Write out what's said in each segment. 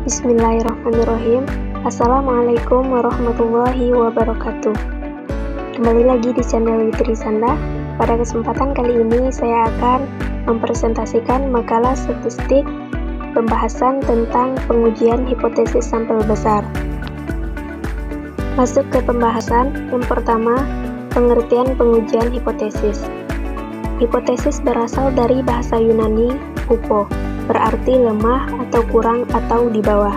Bismillahirrahmanirrahim. Assalamualaikum warahmatullahi wabarakatuh. Kembali lagi di channel Witrisanda. Pada kesempatan kali ini saya akan mempresentasikan makalah statistik pembahasan tentang pengujian hipotesis sampel besar. Masuk ke pembahasan. Yang pertama, pengertian pengujian hipotesis. Hipotesis berasal dari bahasa Yunani hupo, berarti lemah atau kurang atau di bawah.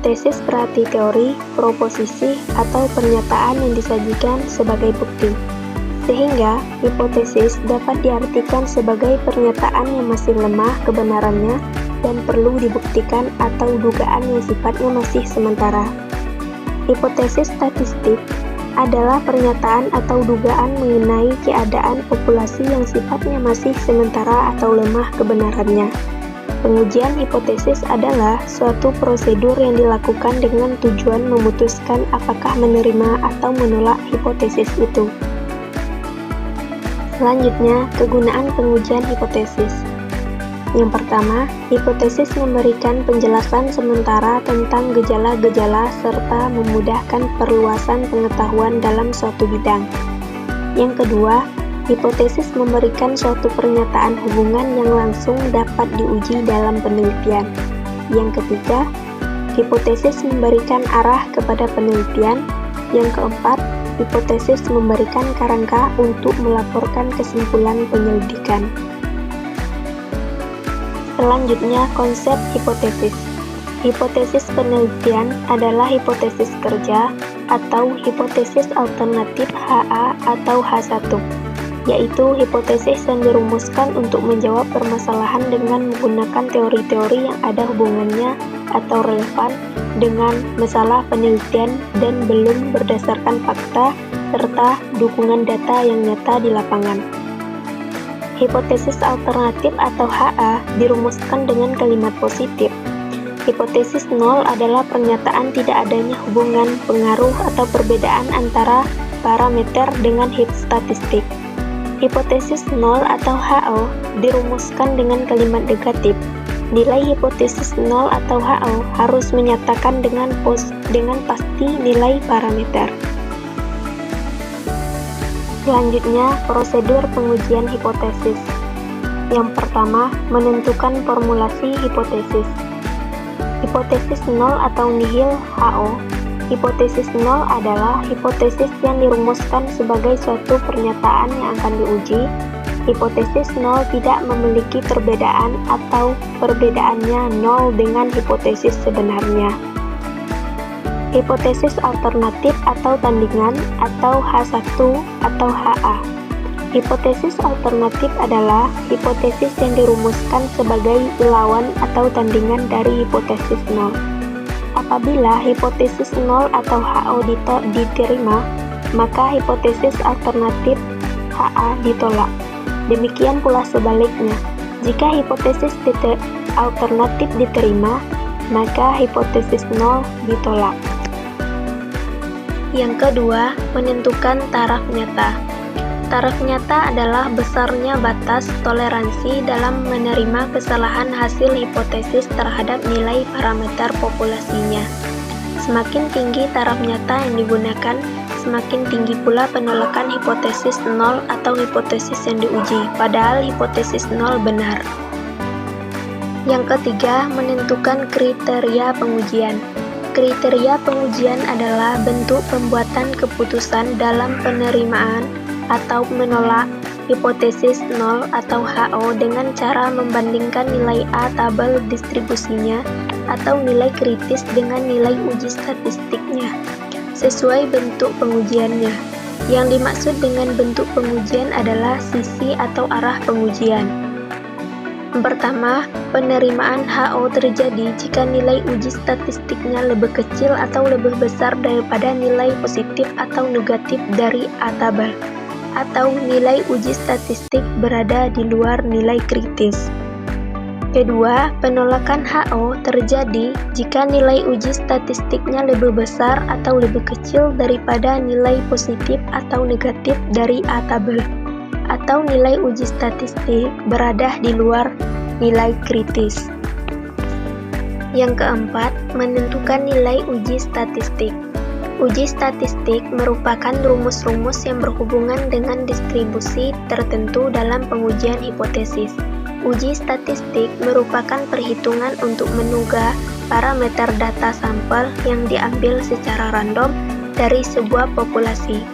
Tesis berarti teori, proposisi, atau pernyataan yang disajikan sebagai bukti. Sehingga, hipotesis dapat diartikan sebagai pernyataan yang masih lemah kebenarannya dan perlu dibuktikan atau dugaan yang sifatnya masih sementara. Hipotesis statistik adalah pernyataan atau dugaan mengenai keadaan populasi yang sifatnya masih sementara atau lemah kebenarannya. Pengujian hipotesis adalah suatu prosedur yang dilakukan dengan tujuan memutuskan apakah menerima atau menolak hipotesis itu. Selanjutnya, kegunaan pengujian hipotesis. Yang pertama, hipotesis memberikan penjelasan sementara tentang gejala-gejala serta memudahkan perluasan pengetahuan dalam suatu bidang. Yang kedua, hipotesis memberikan suatu pernyataan hubungan yang langsung dapat diuji dalam penelitian. Yang ketiga, hipotesis memberikan arah kepada penelitian. Yang keempat, hipotesis memberikan kerangka untuk melaporkan kesimpulan penyelidikan. Selanjutnya, konsep hipotesis. Hipotesis penelitian adalah hipotesis kerja atau hipotesis alternatif HA atau H1, yaitu hipotesis yang dirumuskan untuk menjawab permasalahan dengan menggunakan teori-teori yang ada hubungannya atau relevan dengan masalah penelitian dan belum berdasarkan fakta serta dukungan data yang nyata di lapangan. Hipotesis alternatif atau HA dirumuskan dengan kalimat positif. Hipotesis nol adalah pernyataan tidak adanya hubungan, pengaruh, atau perbedaan antara parameter dengan hit statistik. Hipotesis nol atau HO dirumuskan dengan kalimat negatif. Nilai hipotesis nol atau HO harus menyatakan dengan pasti nilai parameter. Selanjutnya, prosedur pengujian hipotesis. Yang pertama, menentukan formulasi hipotesis. Hipotesis nol atau nihil HO. Hipotesis nol adalah hipotesis yang dirumuskan sebagai suatu pernyataan yang akan diuji. Hipotesis nol tidak memiliki perbedaan atau perbedaannya nol dengan hipotesis sebenarnya. Hipotesis alternatif atau tandingan atau H1 atau HA. Hipotesis alternatif adalah hipotesis yang dirumuskan sebagai lawan atau tandingan dari hipotesis nol. Apabila hipotesis nol atau HO diterima, maka hipotesis alternatif HA ditolak. Demikian pula sebaliknya. Jika hipotesis alternatif diterima, maka hipotesis nol ditolak. Yang kedua, menentukan taraf nyata. Taraf nyata adalah besarnya batas toleransi dalam menerima kesalahan hasil hipotesis terhadap nilai parameter populasinya. Semakin tinggi taraf nyata yang digunakan, semakin tinggi pula penolakan hipotesis nol atau hipotesis yang diuji, padahal hipotesis nol benar. Yang ketiga, menentukan kriteria pengujian. Kriteria pengujian adalah bentuk pembuatan keputusan dalam penerimaan atau menolak hipotesis nol atau HO dengan cara membandingkan nilai A tabel distribusinya atau nilai kritis dengan nilai uji statistiknya sesuai bentuk pengujiannya. Yang dimaksud dengan bentuk pengujian adalah sisi atau arah pengujian. Pertama, penerimaan HO terjadi jika nilai uji statistiknya lebih kecil atau lebih besar daripada nilai positif atau negatif dari A tabel, atau nilai uji statistik berada di luar nilai kritis. Kedua, penolakan HO terjadi jika nilai uji statistiknya lebih besar atau lebih kecil daripada nilai positif atau negatif dari A tabel, atau nilai uji statistik berada di luar nilai kritis. Yang keempat, menentukan nilai uji statistik. Uji statistik merupakan rumus-rumus yang berhubungan dengan distribusi tertentu dalam pengujian hipotesis. Uji statistik merupakan perhitungan untuk menduga parameter data sampel yang diambil secara random dari sebuah populasi.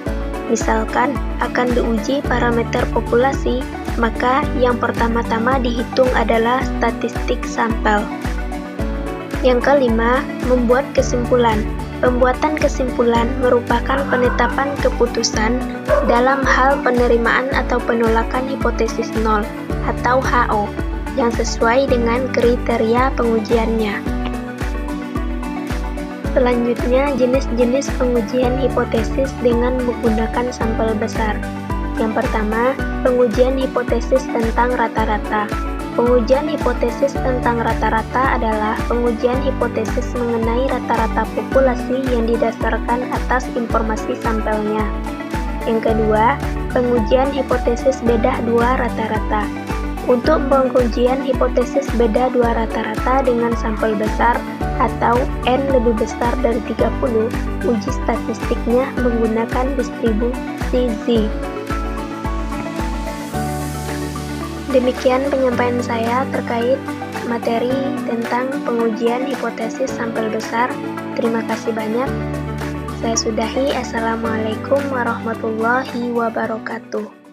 Misalkan akan diuji parameter populasi, maka yang pertama-tama dihitung adalah statistik sampel. Yang kelima, membuat kesimpulan. Pembuatan kesimpulan merupakan penetapan keputusan dalam hal penerimaan atau penolakan hipotesis nol atau HO yang sesuai dengan kriteria pengujiannya. Selanjutnya, jenis-jenis pengujian hipotesis dengan menggunakan sampel besar. Yang pertama, pengujian hipotesis tentang rata-rata. Pengujian hipotesis tentang rata-rata adalah pengujian hipotesis mengenai rata-rata populasi yang didasarkan atas informasi sampelnya. Yang kedua, pengujian hipotesis bedah dua rata-rata. Untuk pengujian hipotesis beda dua rata-rata dengan sampel besar atau N lebih besar dari 30, uji statistiknya menggunakan distribusi Z. Demikian penyampaian saya terkait materi tentang pengujian hipotesis sampel besar. Terima kasih banyak. Saya sudahi. Assalamualaikum warahmatullahi wabarakatuh.